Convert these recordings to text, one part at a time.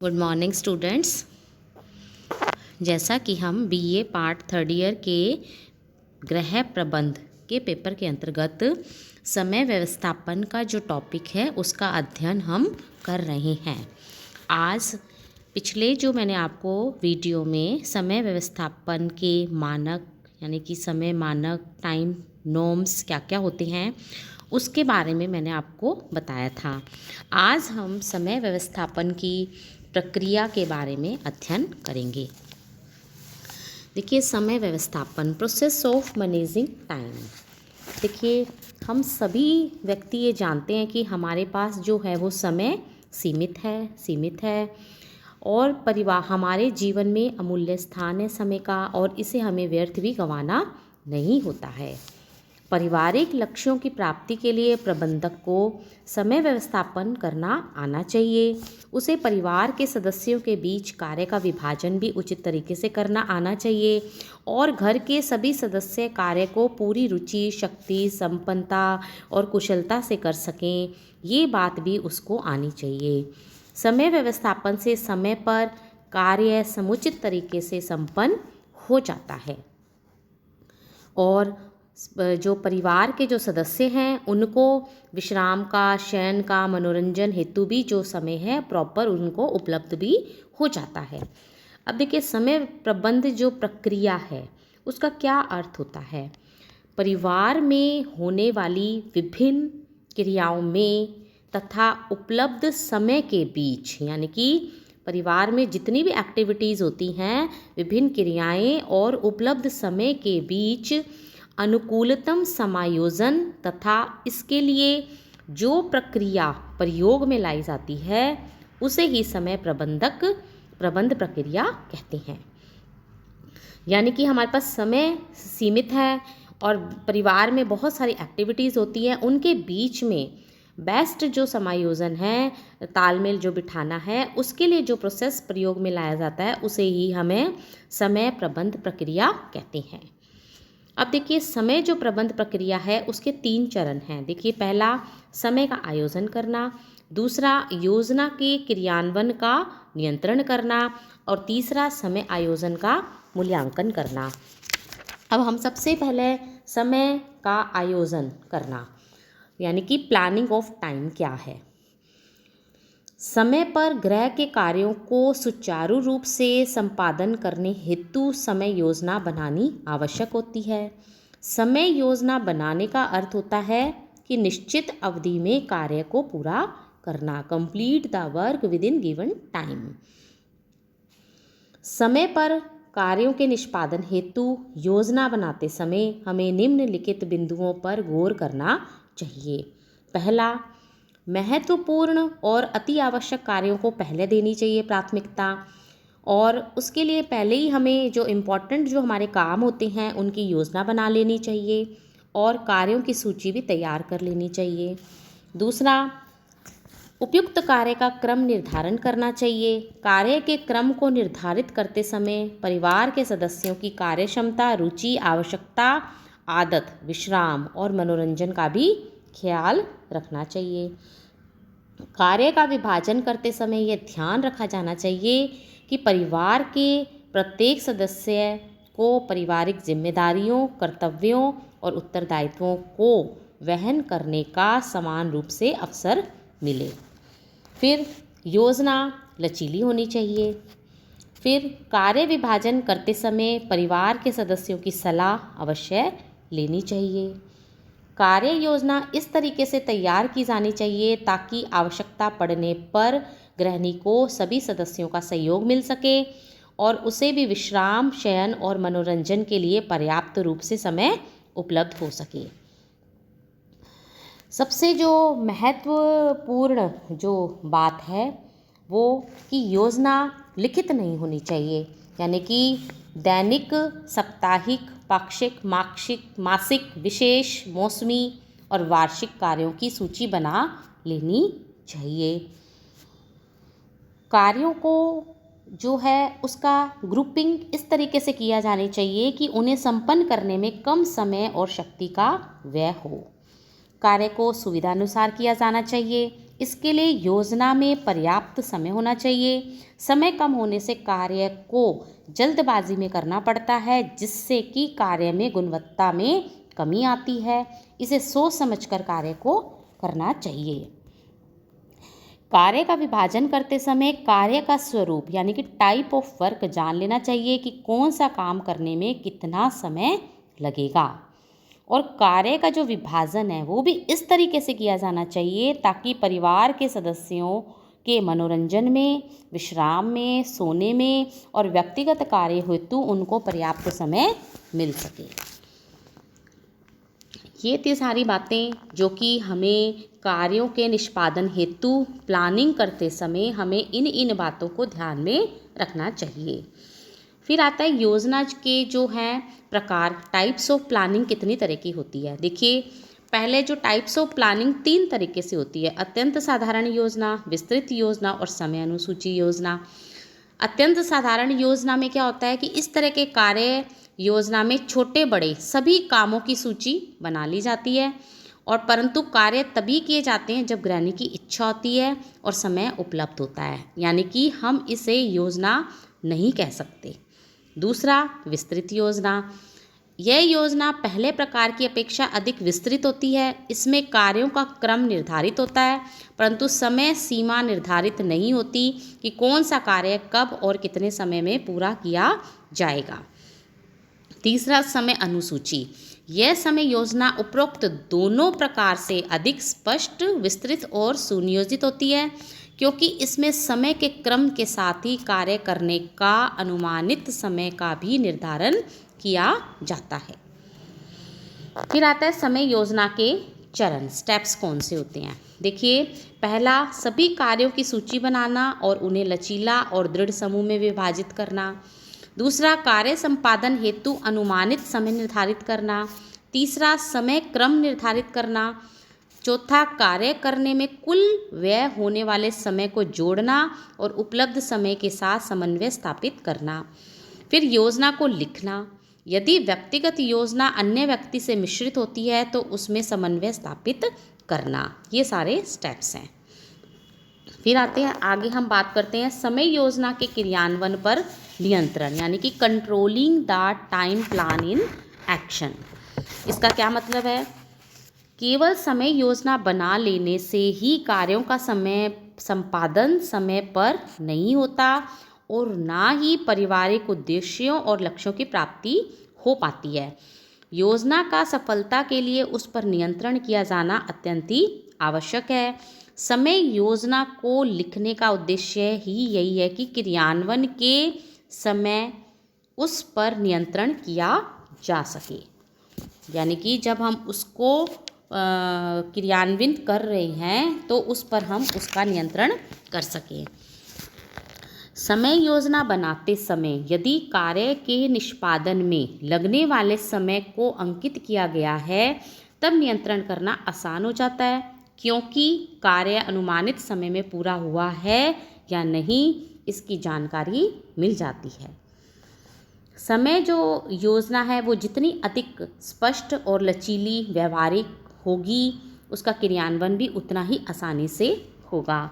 Good morning students. जैसा कि हम बीए पार्ट थर्ड ईयर के गृह प्रबंध के पेपर के अंतर्गत समय व्यवस्थापन का जो टॉपिक है उसका अध्ययन हम कर रहे हैं। आज पिछले जो मैंने आपको वीडियो में समय व्यवस्थापन के मानक यानी कि समय मानक टाइम नॉर्म्स क्या क्या होते हैं उसके बारे में मैंने आपको बताया था। आज हम समय व्यवस्थापन की प्रक्रिया के बारे में अध्ययन करेंगे। देखिए, समय व्यवस्थापन, प्रोसेस ऑफ मैनेजिंग टाइम। देखिए, हम सभी व्यक्ति ये जानते हैं कि हमारे पास जो है वो समय सीमित है और परिवार हमारे जीवन में अमूल्य स्थान है समय का, और इसे हमें व्यर्थ भी गंवाना नहीं होता है। पारिवारिक लक्ष्यों की प्राप्ति के लिए प्रबंधक को समय व्यवस्थापन करना आना चाहिए। उसे परिवार के सदस्यों के बीच कार्य का विभाजन भी उचित तरीके से करना आना चाहिए और घर के सभी सदस्य कार्य को पूरी रुचि, शक्ति, संपन्नता और कुशलता से कर सकें, ये बात भी उसको आनी चाहिए। समय व्यवस्थापन से समय पर कार्य समुचित तरीके से संपन्न हो जाता है और जो परिवार के जो सदस्य हैं उनको विश्राम का, शयन का, मनोरंजन हेतु भी जो समय है प्रॉपर उनको उपलब्ध भी हो जाता है। अब देखिए, समय प्रबंध जो प्रक्रिया है उसका क्या अर्थ होता है। परिवार में होने वाली विभिन्न क्रियाओं में तथा उपलब्ध समय के बीच, यानी कि परिवार में जितनी भी एक्टिविटीज़ होती हैं, विभिन्न क्रियाएं और उपलब्ध समय के बीच अनुकूलतम समायोजन तथा इसके लिए जो प्रक्रिया प्रयोग में लाई जाती है उसे ही समय प्रबंध प्रक्रिया कहते हैं। यानी कि हमारे पास समय सीमित है और परिवार में बहुत सारी एक्टिविटीज़ होती हैं, उनके बीच में बेस्ट जो समायोजन है, तालमेल जो बिठाना है, उसके लिए जो प्रोसेस प्रयोग में लाया जाता है उसे ही हमें समय प्रबंध प्रक्रिया कहते हैं। अब देखिए, समय जो प्रबंध प्रक्रिया है उसके 3 चरण हैं। देखिए, पहला समय का आयोजन करना, दूसरा योजना के क्रियान्वयन का नियंत्रण करना और तीसरा समय आयोजन का मूल्यांकन करना। अब हम सबसे पहले समय का आयोजन करना यानी कि प्लानिंग ऑफ टाइम क्या है। समय पर गृह के कार्यों को सुचारू रूप से संपादन करने हेतु समय योजना बनानी आवश्यक होती है। समय योजना बनाने का अर्थ होता है कि निश्चित अवधि में कार्य को पूरा करना, complete the work with in given time. समय पर कार्यों के निष्पादन हेतु योजना बनाते समय हमें निम्नलिखित बिंदुओं पर गौर करना चाहिए। पहला, महत्वपूर्ण और अति आवश्यक कार्यों को पहले देनी चाहिए प्राथमिकता, और उसके लिए पहले ही हमें जो इम्पोर्टेंट जो हमारे काम होते हैं उनकी योजना बना लेनी चाहिए और कार्यों की सूची भी तैयार कर लेनी चाहिए। दूसरा, उपयुक्त कार्य का क्रम निर्धारण करना चाहिए। कार्य के क्रम को निर्धारित करते समय परिवार के सदस्यों की कार्य क्षमता, रुचि, आवश्यकता, आदत, विश्राम और मनोरंजन का भी ख्याल रखना चाहिए। कार्य का विभाजन करते समय यह ध्यान रखा जाना चाहिए कि परिवार के प्रत्येक सदस्य को पारिवारिक जिम्मेदारियों, कर्तव्यों और उत्तरदायित्वों को वहन करने का समान रूप से अवसर मिले। फिर योजना लचीली होनी चाहिए। फिर कार्य विभाजन करते समय परिवार के सदस्यों की सलाह अवश्य लेनी चाहिए। कार्य योजना इस तरीके से तैयार की जानी चाहिए ताकि आवश्यकता पड़ने पर गृहिणी को सभी सदस्यों का सहयोग मिल सके और उसे भी विश्राम, शयन और मनोरंजन के लिए पर्याप्त रूप से समय उपलब्ध हो सके। सबसे जो महत्वपूर्ण जो बात है वो कि योजना लिखित नहीं होनी चाहिए, यानी कि दैनिक, साप्ताहिक, पाक्षिक, मासिक, विशेष, मौसमी और वार्षिक कार्यों की सूची बना लेनी चाहिए। कार्यों को जो है उसका ग्रुपिंग इस तरीके से किया जानी चाहिए कि उन्हें संपन्न करने में कम समय और शक्ति का व्यय हो। कार्य को सुविधानुसार किया जाना चाहिए इसके लिए योजना में पर्याप्त समय होना चाहिए। समय कम होने से कार्य को जल्दबाजी में करना पड़ता है, जिससे कि कार्य में गुणवत्ता में कमी आती है। इसे सोच समझकर कार्य को करना चाहिए। कार्य का विभाजन करते समय कार्य का स्वरूप यानी कि टाइप ऑफ वर्क जान लेना चाहिए कि कौन सा काम करने में कितना समय लगेगा। और कार्य का जो विभाजन है वो भी इस तरीके से किया जाना चाहिए ताकि परिवार के सदस्यों के मनोरंजन में, विश्राम में, सोने में और व्यक्तिगत कार्य हेतु उनको पर्याप्त समय मिल सके। ये थी सारी बातें जो कि हमें कार्यों के निष्पादन हेतु प्लानिंग करते समय हमें इन बातों को ध्यान में रखना चाहिए। फिर आता है योजना के जो हैं प्रकार, टाइप्स ऑफ प्लानिंग कितनी तरह की होती है। देखिए, पहले जो टाइप्स ऑफ प्लानिंग 3 तरीके से होती है: अत्यंत साधारण योजना, विस्तृत योजना और समय अनुसूची योजना। अत्यंत साधारण योजना में क्या होता है कि इस तरह के कार्य योजना में छोटे बड़े सभी कामों की सूची बना ली जाती है, और परंतु कार्य तभी किए जाते हैं जब गृहिणी की इच्छा होती है और समय उपलब्ध होता है, यानी कि हम इसे योजना नहीं कह सकते। दूसरा, विस्तृत योजना। यह योजना पहले प्रकार की अपेक्षा अधिक विस्तृत होती है। इसमें कार्यों का क्रम निर्धारित होता है, परंतु समय सीमा निर्धारित नहीं होती कि कौन सा कार्य कब और कितने समय में पूरा किया जाएगा। तीसरा, समय अनुसूची। यह समय योजना उपरोक्त दोनों प्रकार से अधिक स्पष्ट, विस्तृत और सुनियोजित होती है, क्योंकि इसमें समय के क्रम के साथ ही कार्य करने का अनुमानित समय का भी निर्धारण किया जाता है। फिर आता है समय योजना के चरण, स्टेप्स कौन से होते हैं। देखिए, पहला, सभी कार्यों की सूची बनाना और उन्हें लचीला और दृढ़ समूह में विभाजित करना। दूसरा, कार्य संपादन हेतु अनुमानित समय निर्धारित करना। तीसरा, समय क्रम निर्धारित करना। चौथा, कार्य करने में कुल व्यय होने वाले समय को जोड़ना और उपलब्ध समय के साथ समन्वय स्थापित करना। फिर योजना को लिखना। यदि व्यक्तिगत योजना अन्य व्यक्ति से मिश्रित होती है तो उसमें समन्वय स्थापित करना। ये सारे स्टेप्स हैं। फिर आते हैं आगे, हम बात करते हैं समय योजना के क्रियान्वयन पर नियंत्रण, यानी कि controlling the time plan in action. इसका क्या मतलब है? केवल समय योजना बना लेने से ही कार्यों का समय संपादन समय पर नहीं होता और ना ही पारिवारिक उद्देश्यों और लक्ष्यों की प्राप्ति हो पाती है। योजना का सफलता के लिए उस पर नियंत्रण किया जाना अत्यंत ही आवश्यक है। समय योजना को लिखने का उद्देश्य ही यही है कि क्रियान्वयन के समय उस पर नियंत्रण किया जा सके, यानी कि जब हम उसको क्रियान्वित कर रहे हैं तो उस पर हम उसका नियंत्रण कर सकें। समय योजना बनाते समय यदि कार्य के निष्पादन में लगने वाले समय को अंकित किया गया है तब नियंत्रण करना आसान हो जाता है, क्योंकि कार्य अनुमानित समय में पूरा हुआ है या नहीं इसकी जानकारी मिल जाती है। समय जो योजना है वो जितनी अधिक स्पष्ट और लचीली व्यवहारिक होगी उसका क्रियान्वयन भी उतना ही आसानी से होगा।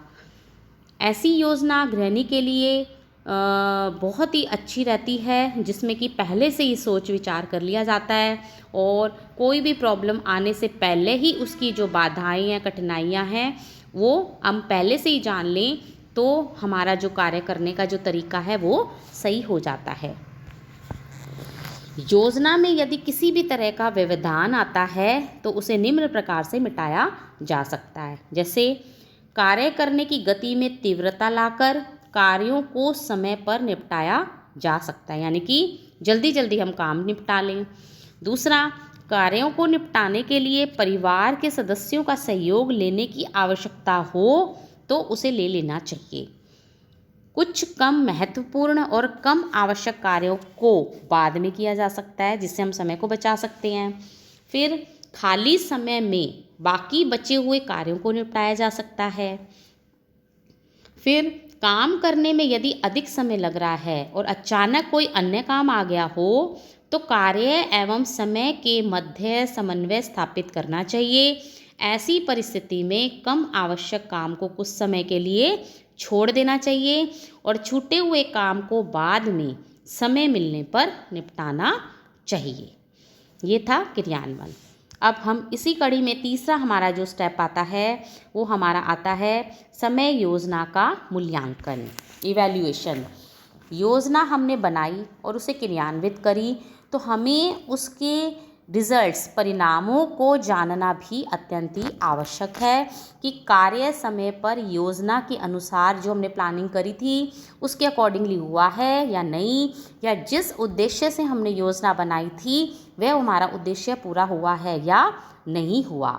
ऐसी योजना गृहिणी के लिए बहुत ही अच्छी रहती है, जिसमें कि पहले से ही सोच विचार कर लिया जाता है और कोई भी प्रॉब्लम आने से पहले ही उसकी जो बाधाएं या कठिनाइयां हैं वो हम पहले से ही जान लें तो हमारा जो कार्य करने का जो तरीका है वो सही हो जाता है। योजना में यदि किसी भी तरह का व्यवधान आता है तो उसे निम्न प्रकार से मिटाया जा सकता है। जैसे कार्य करने की गति में तीव्रता लाकर कार्यों को समय पर निपटाया जा सकता है, यानी कि जल्दी जल्दी हम काम निपटा लें। दूसरा, कार्यों को निपटाने के लिए परिवार के सदस्यों का सहयोग लेने की आवश्यकता हो तो उसे ले लेना चाहिए। कुछ कम महत्वपूर्ण और कम आवश्यक कार्यों को बाद में किया जा सकता है, जिससे हम समय को बचा सकते हैं। फिर खाली समय में बाकी बचे हुए कार्यों को निपटाया जा सकता है। फिर काम करने में यदि अधिक समय लग रहा है और अचानक कोई अन्य काम आ गया हो तो कार्य एवं समय के मध्य समन्वय स्थापित करना चाहिए। ऐसी परिस्थिति में कम आवश्यक काम को कुछ समय के लिए छोड़ देना चाहिए और छूटे हुए काम को बाद में समय मिलने पर निपटाना चाहिए। ये था क्रियान्वयन। अब हम इसी कड़ी में तीसरा हमारा जो स्टेप आता है वो हमारा आता है समय योजना का मूल्यांकन, इवैल्यूएशन। योजना हमने बनाई और उसे क्रियान्वित करी तो हमें उसके रिजल्ट्स, परिणामों को जानना भी अत्यंत ही आवश्यक है कि कार्य समय पर योजना के अनुसार जो हमने प्लानिंग करी थी उसके अकॉर्डिंगली हुआ है या नहीं, या जिस उद्देश्य से हमने योजना बनाई थी वह हमारा उद्देश्य पूरा हुआ है या नहीं हुआ,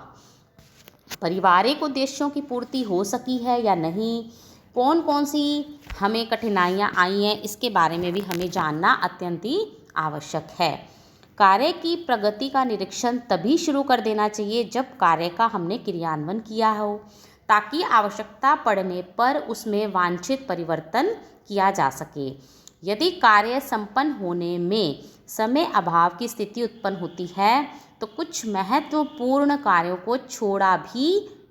पारिवारिक उद्देश्यों की पूर्ति हो सकी है या नहीं, कौन कौन सी हमें कठिनाइयाँ आई हैं, इसके बारे में भी हमें जानना अत्यंत ही आवश्यक है। कार्य की प्रगति का निरीक्षण तभी शुरू कर देना चाहिए जब कार्य का हमने क्रियान्वयन किया हो, ताकि आवश्यकता पड़ने पर उसमें वांछित परिवर्तन किया जा सके। यदि कार्य संपन्न होने में समय अभाव की स्थिति उत्पन्न होती है तो कुछ महत्वपूर्ण कार्यों को छोड़ा भी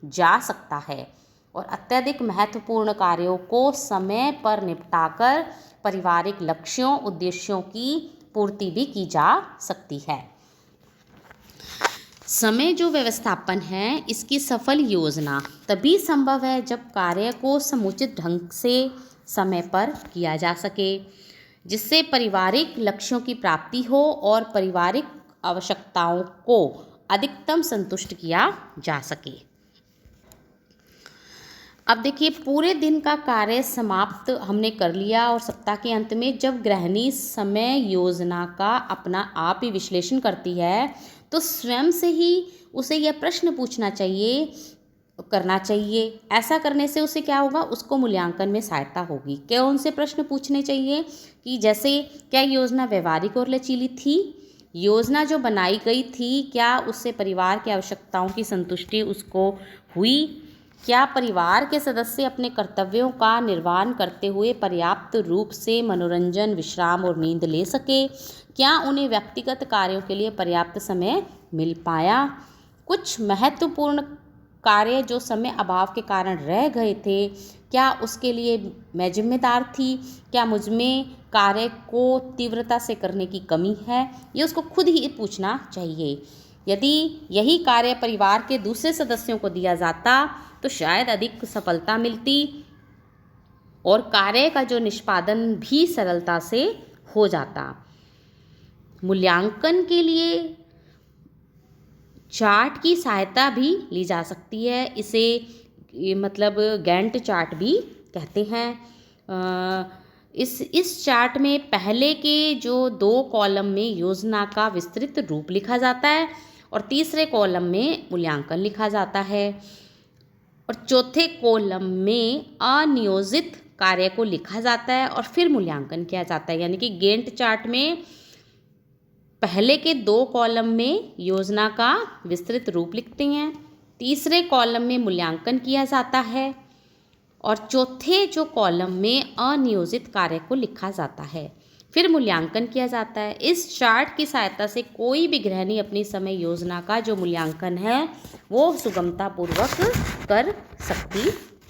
जा सकता है और अत्यधिक महत्वपूर्ण कार्यों को समय पर निपटाकर पारिवारिक लक्ष्यों, उद्देश्यों की पूर्ति भी की जा सकती है। समय जो व्यवस्थापन है इसकी सफल योजना तभी संभव है जब कार्य को समुचित ढंग से समय पर किया जा सके, जिससे पारिवारिक लक्ष्यों की प्राप्ति हो और पारिवारिक आवश्यकताओं को अधिकतम संतुष्ट किया जा सके। अब देखिए, पूरे दिन का कार्य समाप्त हमने कर लिया और सप्ताह के अंत में जब गृहिणी समय योजना का अपना आप ही विश्लेषण करती है तो स्वयं से ही उसे यह प्रश्न पूछना चाहिए, करना चाहिए। ऐसा करने से उसे क्या होगा, उसको मूल्यांकन में सहायता होगी। कौन से प्रश्न पूछने चाहिए कि जैसे क्या योजना व्यवहारिक और लचीली थी, योजना जो बनाई गई थी क्या उससे परिवार की आवश्यकताओं की संतुष्टि उसको हुई, क्या परिवार के सदस्य अपने कर्तव्यों का निर्वहन करते हुए पर्याप्त रूप से मनोरंजन, विश्राम और नींद ले सके, क्या उन्हें व्यक्तिगत कार्यों के लिए पर्याप्त समय मिल पाया, कुछ महत्वपूर्ण कार्य जो समय अभाव के कारण रह गए थे क्या उसके लिए मैं जिम्मेदार थी, क्या मुझमें कार्य को तीव्रता से करने की कमी है, ये उसको खुद ही पूछना चाहिए। यदि यही कार्य परिवार के दूसरे सदस्यों को दिया जाता तो शायद अधिक सफलता मिलती और कार्य का जो निष्पादन भी सरलता से हो जाता। मूल्यांकन के लिए चार्ट की सहायता भी ली जा सकती है, इसे मतलब गैंट चार्ट भी कहते हैं। इस चार्ट में पहले के जो 2 कॉलम में योजना का विस्तृत रूप लिखा जाता है और तीसरे कॉलम में मूल्यांकन लिखा जाता है और चौथे कॉलम में अनियोजित कार्य को लिखा जाता है और फिर मूल्यांकन किया जाता है। यानी कि गैंट चार्ट में पहले के 2 कॉलम में योजना का विस्तृत रूप लिखते हैं, तीसरे कॉलम में मूल्यांकन किया जाता है और चौथे जो कॉलम में अनियोजित कार्य को लिखा जाता है, फिर मूल्यांकन किया जाता है। इस चार्ट की सहायता से कोई भी गृहिणी अपनी समय योजना का जो मूल्यांकन है वो सुगमतापूर्वक कर सकती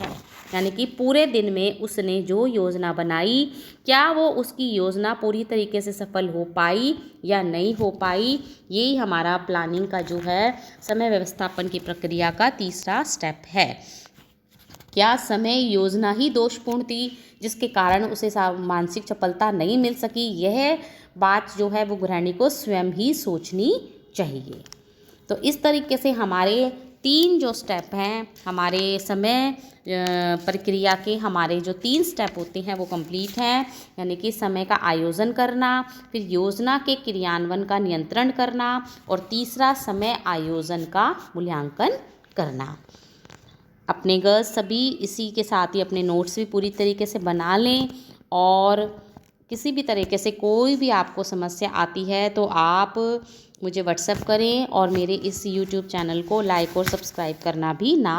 है। यानी कि पूरे दिन में उसने जो योजना बनाई क्या वो उसकी योजना पूरी तरीके से सफल हो पाई या नहीं हो पाई, यही हमारा प्लानिंग का जो है समय व्यवस्थापन की प्रक्रिया का तीसरा स्टेप है। क्या समय योजना ही दोषपूर्ण थी जिसके कारण उसे मानसिक सफलता नहीं मिल सकी, यह बात जो है वो गृहिणी को स्वयं ही सोचनी चाहिए। तो इस तरीके से हमारे 3 जो स्टेप हैं, हमारे समय प्रक्रिया के हमारे जो 3 स्टेप होते हैं वो कंप्लीट हैं। यानी कि समय का आयोजन करना, फिर योजना के क्रियान्वयन का नियंत्रण करना और तीसरा समय आयोजन का मूल्यांकन करना। अपने गर्ल्स सभी इसी के साथ ही अपने नोट्स भी पूरी तरीके से बना लें और किसी भी तरीके से कोई भी आपको समस्या आती है तो आप मुझे व्हाट्सएप करें और मेरे इस यूट्यूब चैनल को लाइक और सब्सक्राइब करना भी ना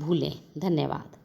भूलें। धन्यवाद।